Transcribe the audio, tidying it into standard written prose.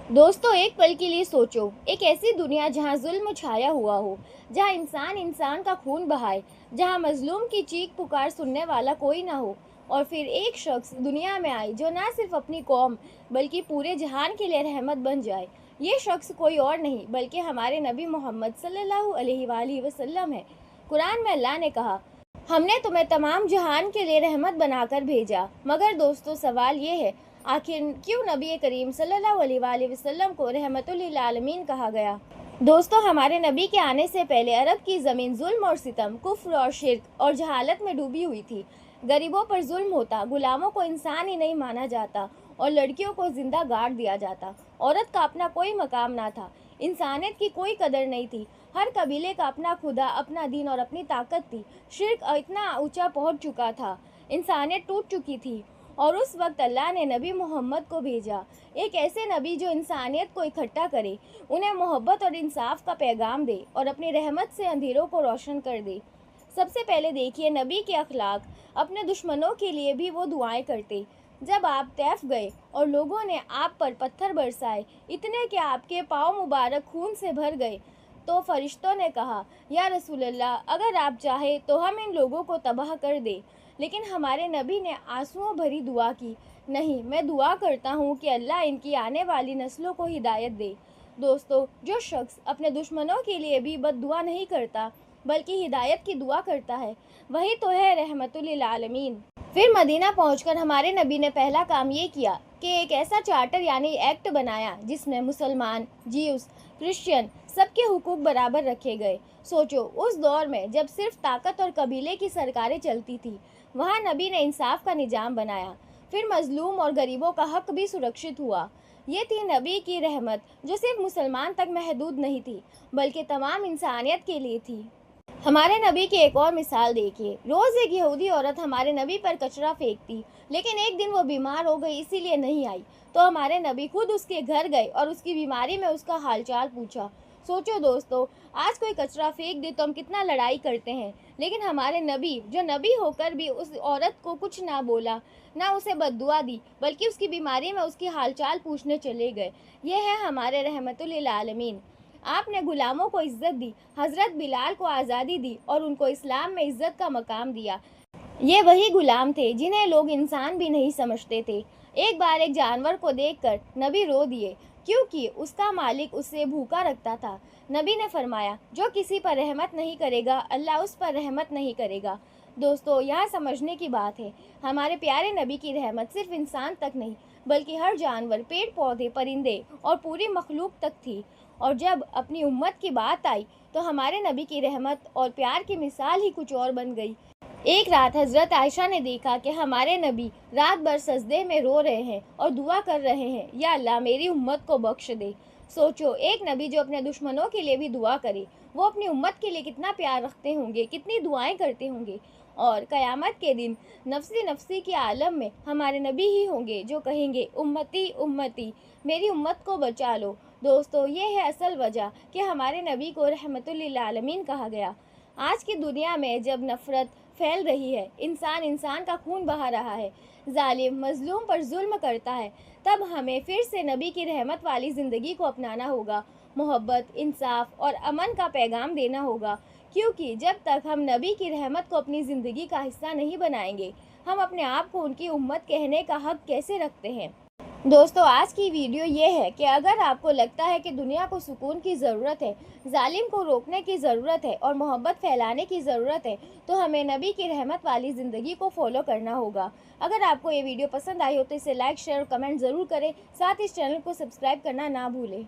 दोस्तों, एक पल के लिए सोचो, एक ऐसी दुनिया जहाँ जुल्म छाया हुआ हो, जहाँ इंसान इंसान का खून बहाए, जहाँ मजलूम की चीख पुकार सुनने वाला कोई ना हो। और फिर एक शख्स दुनिया में आए जो ना सिर्फ अपनी कौम बल्कि पूरे जहान के लिए रहमत बन जाए। ये शख्स कोई और नहीं बल्कि हमारे नबी मोहम्मद सल्लल्लाहु अलैहि वसल्लम है। कुरान में अल्लाह ने कहा, हमने तुम्हें तमाम जहान के लिए रहमत बनाकर भेजा। मगर दोस्तों, सवाल ये है, आखिर क्यों नबी करीम सल्लल्लाहु अलैहि वसल्लम को रहमतुल लिल आलमीन कहा गया? दोस्तों, हमारे नबी के आने से पहले अरब की ज़मीन जुल्म और सितम, कुफ्र और शिर्क और जहालत में डूबी हुई थी। गरीबों पर जुल्म होता, गुलामों को इंसान ही नहीं माना जाता और लड़कियों को जिंदा गाड़ दिया जाता। औरत का अपना कोई मकाम ना था, इंसानियत की कोई कदर नहीं थी। हर कबीले का अपना खुदा, अपना दीन और अपनी ताकत थी। शिर्क इतना ऊंचा पहुंच चुका था, इंसानियत टूट चुकी थी। और उस वक्त अल्लाह ने नबी मोहम्मद को भेजा, एक ऐसे नबी जो इंसानियत को इकट्ठा करे, उन्हें मोहब्बत और इंसाफ का पैगाम दे और अपनी रहमत से अंधेरों को रोशन कर दे। सबसे पहले देखिए नबी के अखलाक। अपने दुश्मनों के लिए भी वो दुआएं करते। जब आप तैफ गए और लोगों ने आप पर पत्थर बरसाए, इतने कि आपके पाँव मुबारक खून से भर गए, तो फरिश्तों ने कहा, या रसूल अल्लाह, अगर आप चाहे तो हम इन लोगों को तबाह कर दें। लेकिन हमारे नबी ने आंसुओं भरी दुआ की, नहीं, मैं दुआ करता हूँ कि अल्लाह इनकी आने वाली नस्लों को हिदायत दे। दोस्तों, जो शख्स अपने दुश्मनों के लिए भी बद दुआ नहीं करता बल्कि हिदायत की दुआ करता है, वही तो है रहमतुल लिल आलमीन। फिर मदीना पहुंचकर हमारे नबी ने पहला काम ये किया कि एक ऐसा चार्टर यानी एक्ट बनाया जिसमें मुसलमान, ज्यूस, क्रिश्चियन सबके हुकूक बराबर रखे गए। सोचो, उस दौर में जब सिर्फ ताकत और कबीले की सरकारें चलती थी, वहाँ नबी ने इंसाफ का निजाम बनाया। फिर मजलूम और गरीबों का हक भी सुरक्षित हुआ। ये थी नबी की रहमत, जो सिर्फ मुसलमान तक महदूद नहीं थी बल्कि तमाम इंसानियत के लिए थी। हमारे नबी की एक और मिसाल देखिए। रोज़ एक यहूदी औरत हमारे नबी पर कचरा फेंकती, लेकिन एक दिन वो बीमार हो गई, इसीलिए नहीं आई। तो हमारे नबी खुद उसके घर गए और उसकी बीमारी में उसका हालचाल पूछा। सोचो दोस्तों, आज कोई कचरा फेंक दे तो हम कितना लड़ाई करते हैं, लेकिन हमारे नबी, जो नबी होकर भी उस औरत को कुछ ना बोला, ना उसे बद्दुआ दी, बल्कि उसकी बीमारी में उसकी हालचाल पूछने चले गए। ये है हमारे रहमतुल लिल आलमीन। आपने गुलामों को इज्जत दी, हज़रत बिलाल को आज़ादी दी और उनको इस्लाम में इज्जत का मकाम दिया। ये वही गुलाम थे जिन्हें लोग इंसान भी नहीं समझते थे। एक बार एक जानवर को देखकर नबी रो दिए, क्योंकि उसका मालिक उसे भूखा रखता था। नबी ने फरमाया, जो किसी पर रहमत नहीं करेगा, अल्लाह उस पर रहमत नहीं करेगा। दोस्तों, यहाँ समझने की बात है, हमारे प्यारे नबी की रहमत सिर्फ इंसान तक नहीं बल्कि हर जानवर, पेड़ पौधे, परिंदे और पूरी मखलूक तक थी। और जब अपनी उम्मत की बात आई तो हमारे नबी की रहमत और प्यार की मिसाल ही कुछ और बन गई। एक रात हज़रत आयशा ने देखा कि हमारे नबी रात भर सजदे में रो रहे हैं और दुआ कर रहे हैं, या अल्लाह मेरी उम्मत को बख्श दे। सोचो, एक नबी जो अपने दुश्मनों के लिए भी दुआ करे, वो अपनी उम्मत के लिए कितना प्यार रखते होंगे, कितनी दुआएं करते होंगे। और क़यामत के दिन नफ्सी नफ्सी के आलम में हमारे नबी ही होंगे जो कहेंगे, उम्मती उम्मती, मेरी उम्मत को बचा लो। दोस्तों, ये है असल वजह कि हमारे नबी को रहमतुल लिल आलमीन कहा गया। आज की दुनिया में जब नफ़रत फैल रही है, इंसान इंसान का खून बहा रहा है, जालिम मजलूम पर जुल्म करता है, तब हमें फिर से नबी की रहमत वाली ज़िंदगी को अपनाना होगा। मोहब्बत, इंसाफ और अमन का पैगाम देना होगा, क्योंकि जब तक हम नबी की रहमत को अपनी ज़िंदगी का हिस्सा नहीं बनाएंगे, हम अपने आप को उनकी उम्मत कहने का हक कैसे रखते हैं। दोस्तों, आज की वीडियो ये है कि अगर आपको लगता है कि दुनिया को सुकून की ज़रूरत है, जालिम को रोकने की ज़रूरत है और मोहब्बत फैलाने की ज़रूरत है, तो हमें नबी की रहमत वाली ज़िंदगी को फॉलो करना होगा। अगर आपको ये वीडियो पसंद आई हो तो इसे लाइक, शेयर और कमेंट ज़रूर करें। साथ ही इस चैनल को सब्सक्राइब करना ना भूलें।